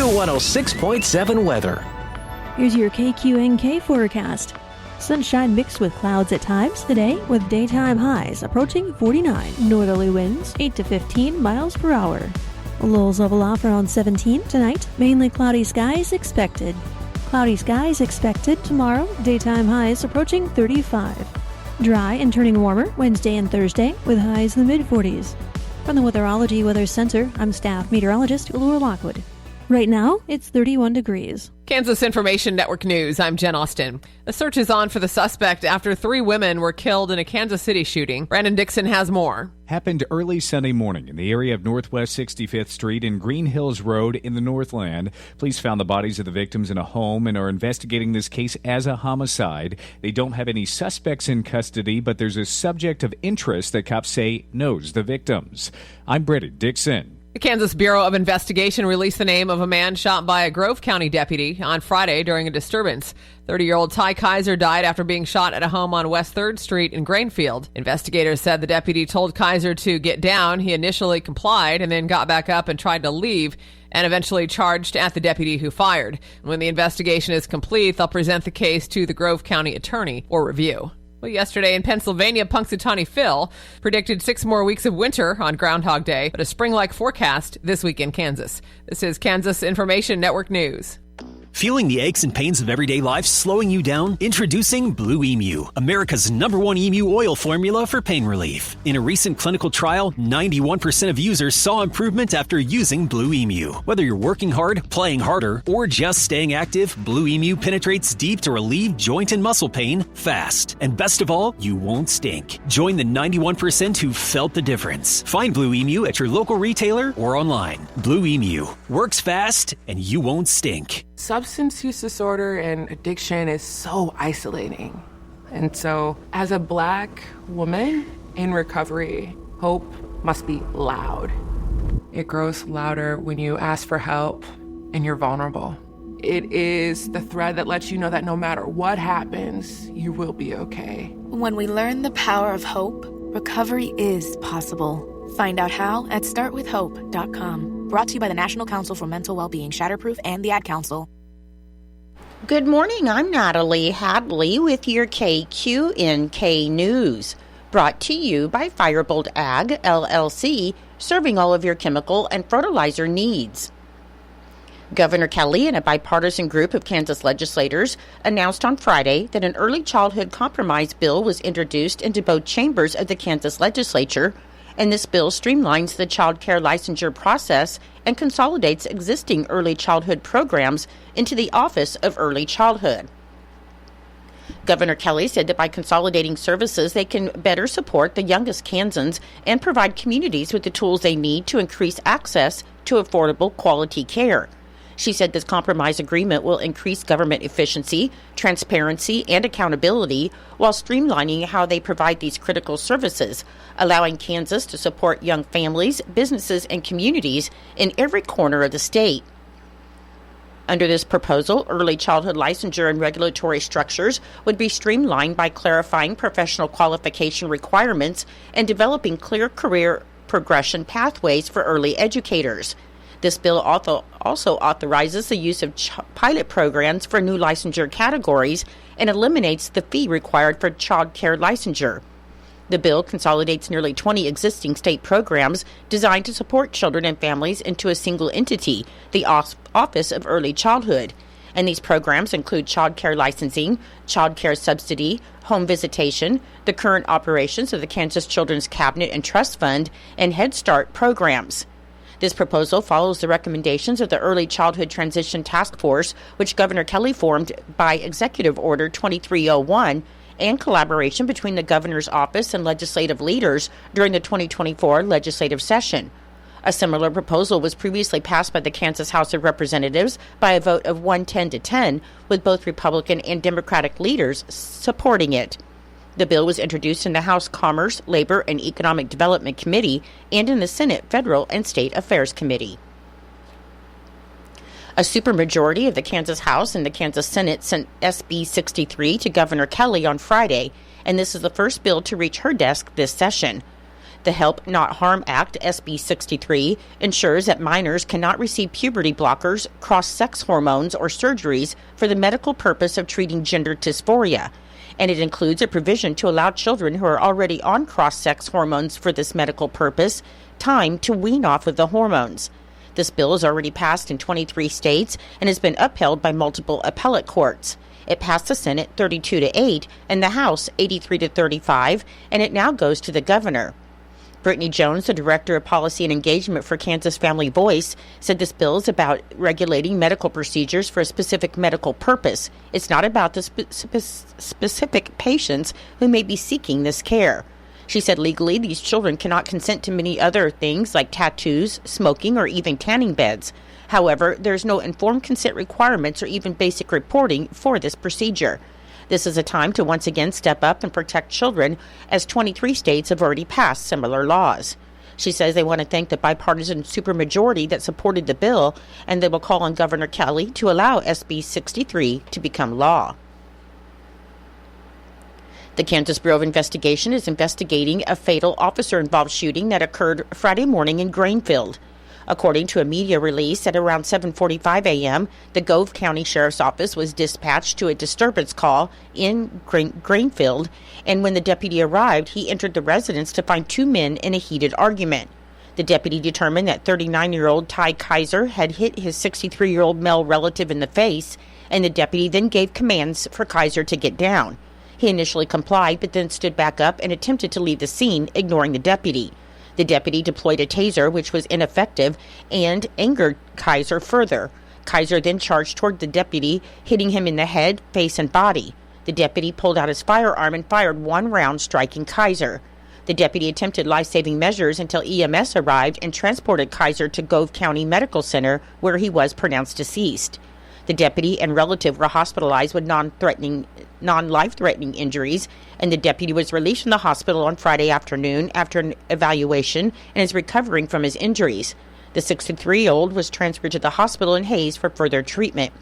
new 106.7 weather. Here's your KQNK forecast. Sunshine mixed with clouds at times today, with daytime highs approaching 49. Northerly winds 8 to 15 miles per hour. Lows level off around 17 tonight. Mainly cloudy skies expected. Cloudy skies expected tomorrow. Daytime highs approaching 35. Dry and turning warmer Wednesday and Thursday, with highs in the mid-40s. From the Weatherology Weather Center, I'm staff meteorologist Laura Lockwood. Right now, it's 31 degrees. Kansas Information Network News, I'm Jen Austin. The search is on for the suspect after 3 women were killed in a Kansas City shooting. Brandon Dixon has more. Happened early Sunday morning in the area of Northwest 65th Street and Green Hills Road in the Northland. Police found the bodies of the victims in a home and are investigating this case as a homicide. They don't have any suspects in custody, but there's a subject of interest that cops say knows the victims. I'm Brandon Dixon. The Kansas Bureau of Investigation released the name of a man shot by a Grove County deputy on Friday during a disturbance. 30-year-old Ty Kaiser died after being shot at a home on West 3rd Street in Grainfield. Investigators said the deputy told Kaiser to get down. He initially complied and then got back up and tried to leave, and eventually charged at the deputy who fired. When the investigation is complete, they'll present the case to the Grove County attorney for review. Well, yesterday in Pennsylvania, Punxsutawney Phil predicted 6 more weeks of winter on Groundhog Day, but a spring-like forecast this week in Kansas. This is Kansas Information Network News. Feeling the aches and pains of everyday life slowing you down? Introducing Blue Emu, America's #1 emu oil formula for pain relief. In a recent clinical trial, 91% of users saw improvement after using Blue Emu. Whether you're working hard, playing harder, or just staying active, Blue Emu penetrates deep to relieve joint and muscle pain fast. And best of all, you won't stink. Join the 91% who felt the difference. Find Blue Emu at your local retailer or online. Blue Emu works fast and you won't stink. Substance use disorder and addiction is so isolating. And so, as a Black woman in recovery, hope must be loud. It grows louder when you ask for help and you're vulnerable. It is the thread that lets you know that no matter what happens, you will be okay. When we learn the power of hope, recovery is possible. Find out how at startwithhope.com. Brought to you by the National Council for Mental Wellbeing, Shatterproof, and the Ad Council. Good morning, I'm Natalie Hadley with your KQNK News. Brought to you by Firebolt Ag, LLC, serving all of your chemical and fertilizer needs. Governor Kelly and a bipartisan group of Kansas legislators announced on Friday that an early childhood compromise bill was introduced into both chambers of the Kansas legislature, and this bill streamlines the child care licensure process and consolidates existing early childhood programs into the Office of Early Childhood. Governor Kelly said that by consolidating services, they can better support the youngest Kansans and provide communities with the tools they need to increase access to affordable quality care. She said this compromise agreement will increase government efficiency, transparency, and accountability while streamlining how they provide these critical services, allowing Kansas to support young families, businesses, and communities in every corner of the state. Under this proposal, early childhood licensure and regulatory structures would be streamlined by clarifying professional qualification requirements and developing clear career progression pathways for early educators. This bill also authorizes the use of pilot programs for new licensure categories and eliminates the fee required for child care licensure. The bill consolidates nearly 20 existing state programs designed to support children and families into a single entity, the Office of Early Childhood. And these programs include child care licensing, child care subsidy, home visitation, the current operations of the Kansas Children's Cabinet and Trust Fund, and Head Start programs. This proposal follows the recommendations of the Early Childhood Transition Task Force, which Governor Kelly formed by Executive Order 2301, and collaboration between the governor's office and legislative leaders during the 2024 legislative session. A similar proposal was previously passed by the Kansas House of Representatives by a vote of 110 to 10, with both Republican and Democratic leaders supporting it. The bill was introduced in the House Commerce, Labor, and Economic Development Committee and in the Senate Federal and State Affairs Committee. A supermajority of the Kansas House and the Kansas Senate sent SB 63 to Governor Kelly on Friday, and this is the first bill to reach her desk this session. The Help Not Harm Act, SB 63, ensures that minors cannot receive puberty blockers, cross-sex hormones, or surgeries for the medical purpose of treating gender dysphoria, and it includes a provision to allow children who are already on cross-sex hormones for this medical purpose time to wean off of the hormones. This bill is already passed in 23 states and has been upheld by multiple appellate courts. It passed the Senate 32-8 and the House 83-35, and it now goes to the governor. Brittany Jones, the Director of Policy and Engagement for Kansas Family Voice, said this bill is about regulating medical procedures for a specific medical purpose. It's not about the specific patients who may be seeking this care. She said legally these children cannot consent to many other things like tattoos, smoking, or even tanning beds. However, there's no informed consent requirements or even basic reporting for this procedure. This is a time to once again step up and protect children, as 23 states have already passed similar laws. She says they want to thank the bipartisan supermajority that supported the bill, and they will call on Governor Kelly to allow SB 63 to become law. The Kansas Bureau of Investigation is investigating a fatal officer-involved shooting that occurred Friday morning in Grainfield. According to a media release, at around 7:45 a.m., the Gove County Sheriff's Office was dispatched to a disturbance call in Grainfield, and when the deputy arrived, he entered the residence to find two men in a heated argument. The deputy determined that 39-year-old Ty Kaiser had hit his 63-year-old male relative in the face, and the deputy then gave commands for Kaiser to get down. He initially complied, but then stood back up and attempted to leave the scene, ignoring the deputy. The deputy deployed a taser, which was ineffective, and angered Kaiser further. Kaiser then charged toward the deputy, hitting him in the head, face, and body. The deputy pulled out his firearm and fired one round, striking Kaiser. The deputy attempted life-saving measures until EMS arrived and transported Kaiser to Gove County Medical Center, where he was pronounced deceased. The deputy and relative were hospitalized with non-life-threatening injuries, and the deputy was released from the hospital on Friday afternoon after an evaluation and is recovering from his injuries. The 63-year-old was transferred to the hospital in Hayes for further treatment.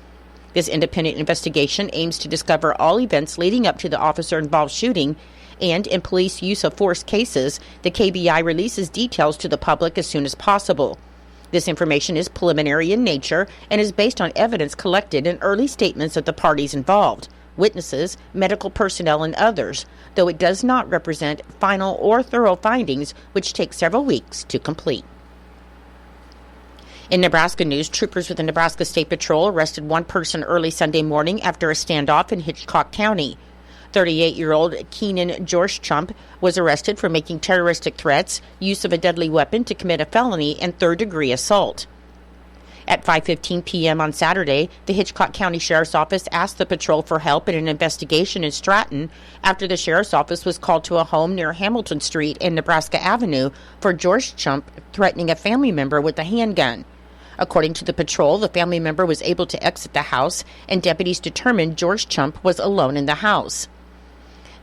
This independent investigation aims to discover all events leading up to the officer-involved shooting, and in police use of force cases, the KBI releases details to the public as soon as possible. This information is preliminary in nature and is based on evidence collected in early statements of the parties involved, witnesses, medical personnel, and others, though it does not represent final or thorough findings, which take several weeks to complete. In Nebraska news, troopers with the Nebraska State Patrol arrested one person early Sunday morning after a standoff in Hitchcock County. 38-year-old Keenan Jorschump was arrested for making terroristic threats, use of a deadly weapon to commit a felony, and third-degree assault. At 5:15 p.m. on Saturday, the Hitchcock County Sheriff's Office asked the patrol for help in an investigation in Stratton after the Sheriff's Office was called to a home near Hamilton Street and Nebraska Avenue for Jorschump threatening a family member with a handgun. According to the patrol, the family member was able to exit the house, and deputies determined Jorschump was alone in the house.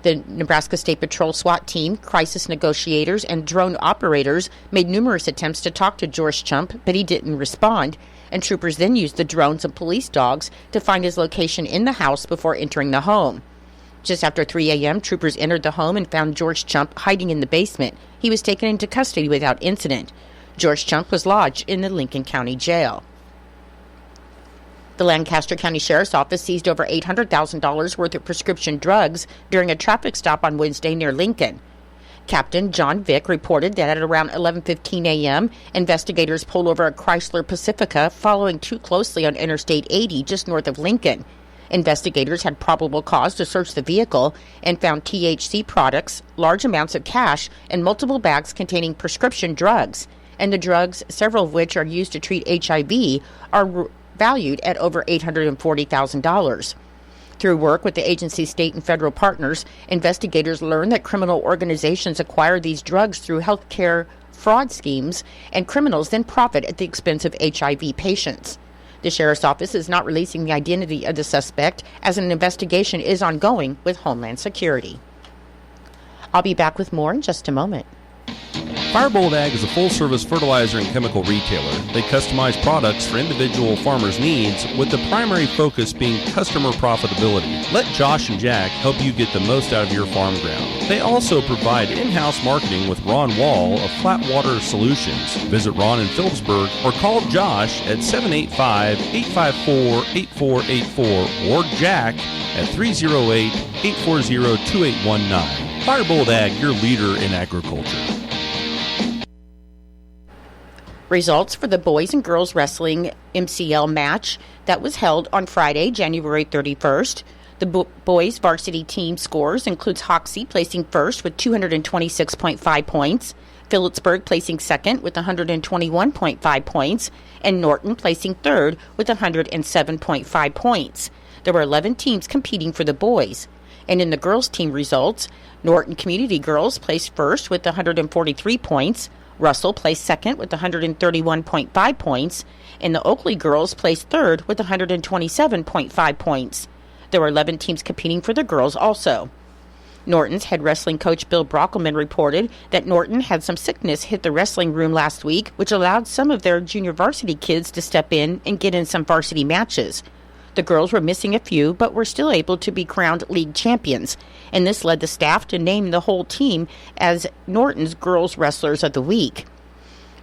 The Nebraska State Patrol SWAT team, crisis negotiators, and drone operators made numerous attempts to talk to Jorschump, but he didn't respond, and troopers then used the drones and police dogs to find his location in the house before entering the home. Just after 3 a.m., troopers entered the home and found Jorschump hiding in the basement. He was taken into custody without incident. Jorschump was lodged in the Lincoln County Jail. The Lancaster County Sheriff's Office seized over $800,000 worth of prescription drugs during a traffic stop on Wednesday near Lincoln. Captain John Vick reported that at around 11:15 a.m., investigators pulled over a Chrysler Pacifica following too closely on Interstate 80 just north of Lincoln. Investigators had probable cause to search the vehicle and found THC products, large amounts of cash, and multiple bags containing prescription drugs. And the drugs, several of which are used to treat HIV, are valued at over $840,000. Through work with the agency's state and federal partners, investigators learned that criminal organizations acquire these drugs through healthcare fraud schemes, and criminals then profit at the expense of HIV patients. The Sheriff's Office is not releasing the identity of the suspect, as an investigation is ongoing with Homeland Security. I'll be back with more in just a moment. Firebolt Ag is a full-service fertilizer and chemical retailer. They customize products for individual farmers' needs, with the primary focus being customer profitability. Let Josh and Jack help you get the most out of your farm ground. They also provide in-house marketing with Ron Wall of Flatwater Solutions. Visit Ron in Phillipsburg or call Josh at 785-854-8484 or Jack at 308-840-2819. Firebolt Ag, your leader in agriculture. Results for the boys and girls wrestling MCL match that was held on Friday, January 31st. The boys varsity team scores includes Hoxie placing first with 226.5 points, Phillipsburg placing second with 121.5 points, and Norton placing third with 107.5 points. There were 11 teams competing for the boys. And in the girls team results, Norton Community Girls placed first with 143 points, Russell placed second with 131.5 points, and the Oakley girls placed third with 127.5 points. There were 11 teams competing for the girls also. Norton's head wrestling coach Bill Brockelman reported that Norton had some sickness hit the wrestling room last week, which allowed some of their junior varsity kids to step in and get in some varsity matches. The girls were missing a few, but were still able to be crowned league champions, and this led the staff to name the whole team as Norton's Girls Wrestlers of the Week.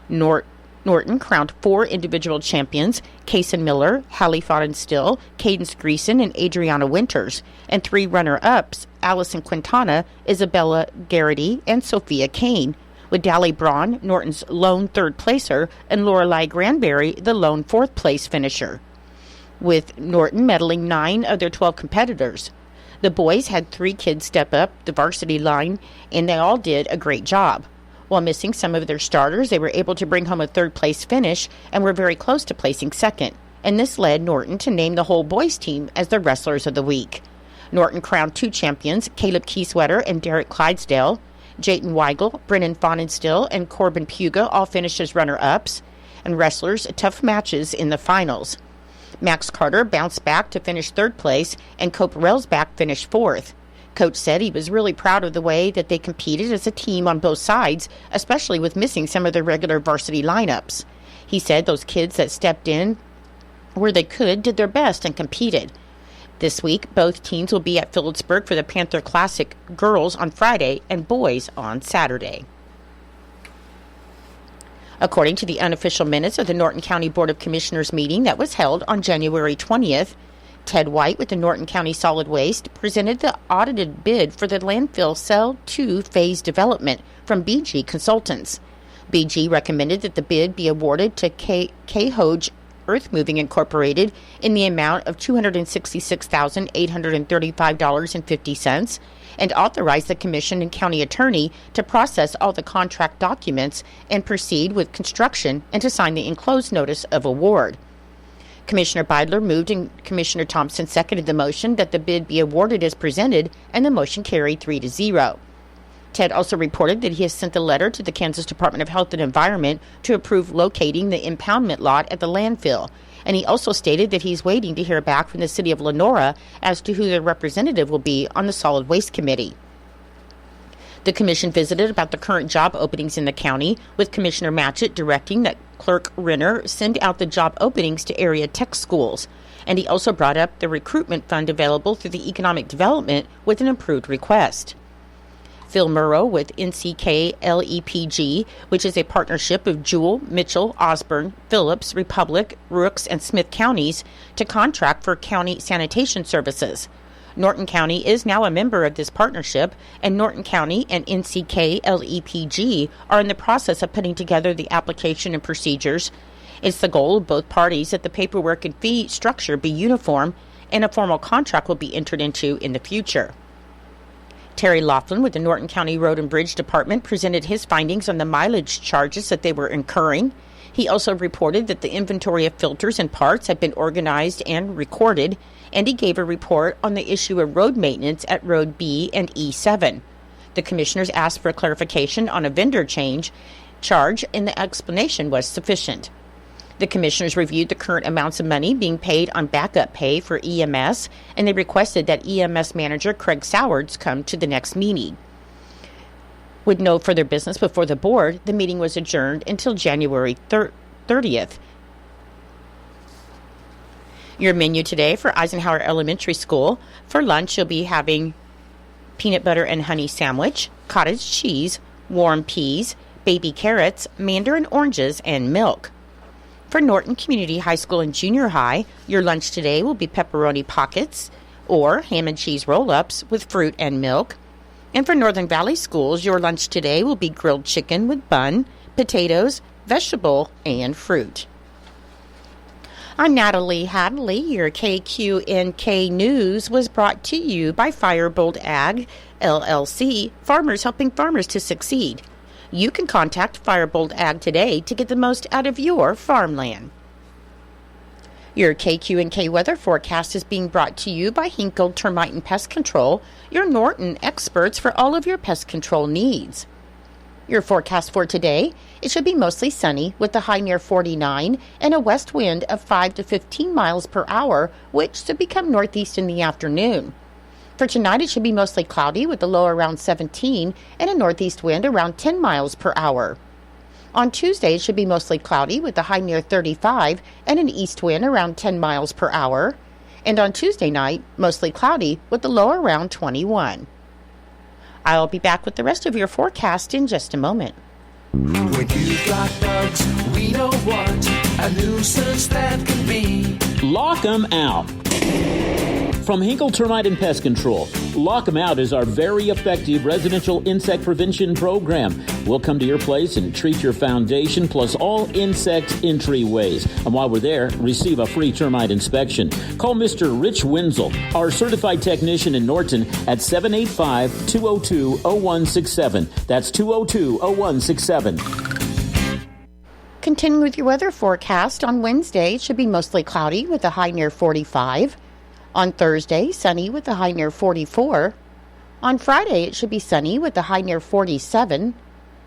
Norton crowned 4 individual champions, Kaysen Miller, Hallie Fodden-Still, Cadence Greason, and Adriana Winters, and 3 runner-ups, Allison Quintana, Isabella Garrity, and Sophia Kane, with Dally Braun, Norton's lone third placer, and Lorelei Granberry, the lone fourth place finisher, with Norton medaling 9 of their 12 competitors. The boys had 3 kids step up the varsity line, and they all did a great job. While missing some of their starters, they were able to bring home a third-place finish and were very close to placing second, and this led Norton to name the whole boys team as the Wrestlers of the Week. Norton crowned 2 champions, Caleb Kieswetter and Derek Clydesdale. Jayton Weigel, Brennan Fonnenstill, and Corbin Puga all finished as runner-ups, and wrestlers tough matches in the finals. Max Carter bounced back to finish third place, and Cope Relsbach finished fourth. Coach said he was really proud of the way that they competed as a team on both sides, especially with missing some of their regular varsity lineups. He said those kids that stepped in where they could did their best and competed. This week, both teams will be at Phillipsburg for the Panther Classic girls on Friday and boys on Saturday. According to the unofficial minutes of the Norton County Board of Commissioners meeting that was held on January 20th, Ted White with the Norton County Solid Waste presented the audited bid for the landfill Cell 2 phase development from BG Consultants. BG recommended that the bid be awarded to K-Hoge Earth Moving Incorporated in the amount of $266,835.50 and authorized the Commission and County Attorney to process all the contract documents and proceed with construction and to sign the enclosed notice of award. Commissioner Beidler moved and Commissioner Thompson seconded the motion that the bid be awarded as presented, and the motion carried 3-0. Ted also reported that he has sent a letter to the Kansas Department of Health and Environment to approve locating the impoundment lot at the landfill, and he also stated that he's waiting to hear back from the city of Lenora as to who their representative will be on the Solid Waste Committee. The commission visited about the current job openings in the county, with Commissioner Matchett directing that Clerk Renner send out the job openings to area tech schools, and he also brought up the recruitment fund available through the economic development with an approved request. Phil Murrow with NCK LEPG, which is a partnership of Jewell, Mitchell, Osborne, Phillips, Republic, Rooks, and Smith counties to contract for county sanitation services. Norton County is now a member of this partnership, and Norton County and NCK LEPG are in the process of putting together the application and procedures. It's the goal of both parties that the paperwork and fee structure be uniform, and a formal contract will be entered into in the future. Terry Laughlin with the Norton County Road and Bridge Department presented his findings on the mileage charges that they were incurring. He also reported that the inventory of filters and parts had been organized and recorded, and he gave a report on the issue of road maintenance at Road B and E7. The commissioners asked for clarification on a vendor charge, and the explanation was sufficient. The commissioners reviewed the current amounts of money being paid on backup pay for EMS, and they requested that EMS manager Craig Sowards come to the next meeting. With no further business before the board, the meeting was adjourned until January 30th. Your menu today for Eisenhower Elementary School. For lunch, you'll be having peanut butter and honey sandwich, cottage cheese, warm peas, baby carrots, mandarin oranges, and milk. For Norton Community High School and Junior High, your lunch today will be pepperoni pockets or ham and cheese roll-ups with fruit and milk. And for Northern Valley Schools, your lunch today will be grilled chicken with bun, potatoes, vegetable, and fruit. I'm Natalie Hadley. Your KQNK News was brought to you by Firebolt Ag, LLC, farmers helping farmers to succeed. You can contact Firebolt Ag today to get the most out of your farmland. Your KQNK weather forecast is being brought to you by Hinkle Termite and Pest Control, your Norton experts for all of your pest control needs. Your forecast for today, it should be mostly sunny with a high near 49 and a west wind of 5 to 15 miles per hour, which should become northeast in the afternoon. For tonight, it should be mostly cloudy with a low around 17 and a northeast wind around 10 miles per hour. On Tuesday, it should be mostly cloudy with a high near 35 and an east wind around 10 miles per hour. And on Tuesday night, mostly cloudy with a low around 21. I'll be back with the rest of your forecast in just a moment. When you've got bugs, we know what a nuisance that can be. Lock 'em out. From Hinkle Termite and Pest Control, Lock 'em Out is our very effective residential insect prevention program. We'll come to your place and treat your foundation plus all insect entryways. And while we're there, receive a free termite inspection. Call Mr. Rich Wenzel, our certified technician in Norton, at 785-202-0167. That's 202-0167. Continuing with your weather forecast, on Wednesday, it should be mostly cloudy with a high near 45. On Thursday, sunny with a high near 44. On Friday, it should be sunny with a high near 47.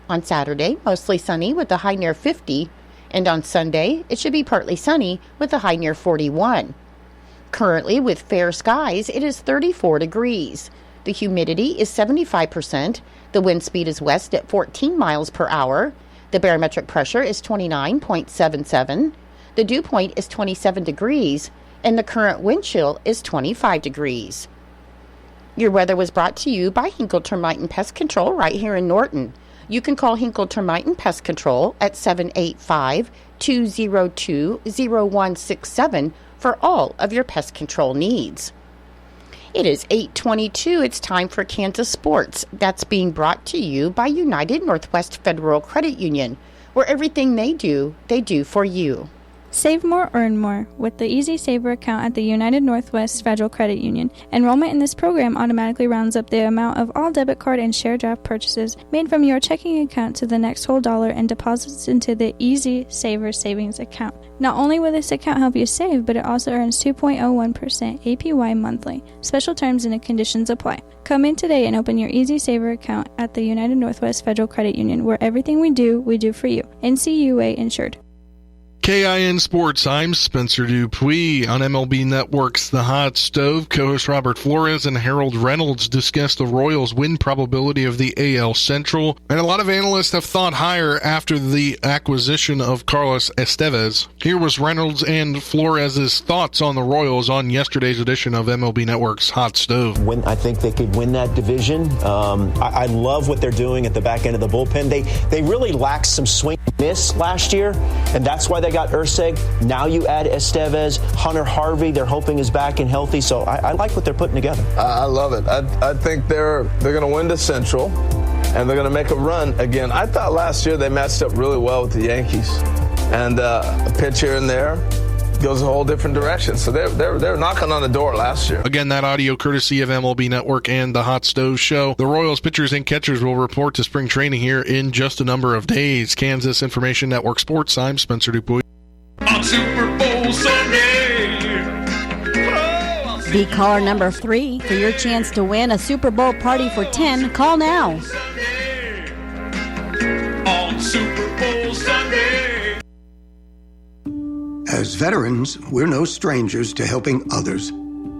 On Saturday, mostly sunny with a high near 50. And on Sunday, it should be partly sunny with a high near 41. Currently, with fair skies, it is 34 degrees. The humidity is 75%. The wind speed is west at 14 miles per hour. The barometric pressure is 29.77. The dew point is 27 degrees. And the current wind chill is 25 degrees. Your weather was brought to you by Hinkle Termite and Pest Control right here in Norton. You can call Hinkle Termite and Pest Control at 785-202-0167 for all of your pest control needs. It is 8:22. It's time for Kansas Sports. That's being brought to you by United Northwest Federal Credit Union, where everything they do for you. Save more, earn more with the Easy Saver account at the United Northwest Federal Credit Union. Enrollment in this program automatically rounds up the amount of all debit card and share draft purchases made from your checking account to the next whole dollar and deposits into the Easy Saver savings account. Not only will this account help you save, but it also earns 2.01% APY monthly. Special terms and conditions apply. Come in today and open your Easy Saver account at the United Northwest Federal Credit Union, where everything we do for you. NCUA insured. KIN Sports, I'm Spencer Dupuis. On MLB Network's The Hot Stove, co-host Robert Flores and Harold Reynolds discuss the Royals' win probability of the AL Central. And a lot of analysts have thought higher after the acquisition of Carlos Estevez. Here was Reynolds and Flores' thoughts on the Royals on yesterday's edition of MLB Network's Hot Stove. I think they could win that division. I love what they're doing at the back end of the bullpen. They really lacked some swing and miss last year, and that's why they got Urseg. Now you add Estevez, Hunter Harvey. They're hoping is back and healthy. So I like what they're putting together. I love it. I think they're going to win the Central, and they're going to make a run again. I thought last year they matched up really well with the Yankees, and a pitch here and there goes a whole different direction. So they're knocking on the door last year. Again, that audio courtesy of MLB Network and the Hot Stove Show. The Royals pitchers and catchers will report to spring training here in just a number of days. Kansas Information Network Sports, I'm Spencer Dupuis. On Super Bowl Sunday. Be caller number 3 for your chance to win a Super Bowl party for 10. Call now. On Super Bowl Sunday. As veterans, we're no strangers to helping others.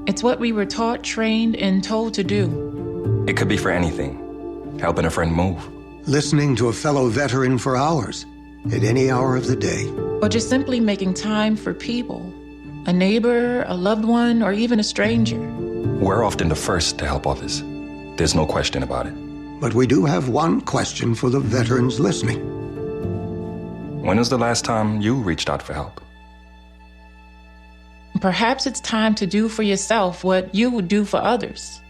It's what we were taught, trained, and told to do. It could be for anything. Helping a friend move, listening to a fellow veteran for hours at any hour of the day. Or just simply making time for people, a neighbor, a loved one, or even a stranger. We're often the first to help others. There's no question about it. But we do have one question for the veterans listening. When was the last time you reached out for help? Perhaps it's time to do for yourself what you would do for others.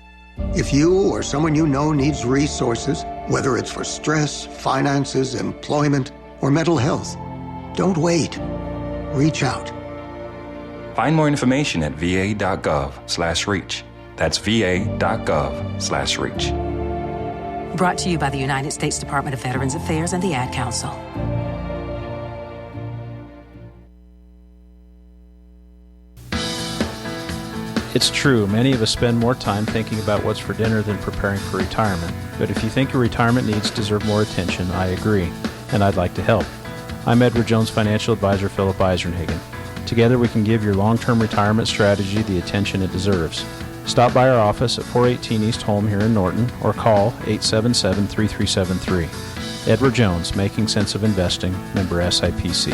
If you or someone you know needs resources, whether it's for stress, finances, employment, or mental health, don't wait. Reach out. Find more information at va.gov/reach. That's va.gov/reach. Brought to you by the United States Department of Veterans Affairs and the Ad Council. It's true, many of us spend more time thinking about what's for dinner than preparing for retirement. But if you think your retirement needs deserve more attention, I agree, and I'd like to help. I'm Edward Jones Financial Advisor Philip Eisenhagen. Together we can give your long-term retirement strategy the attention it deserves. Stop by our office at 418 East Holm here in Norton or call 877-3373. Edward Jones, Making Sense of Investing, member SIPC.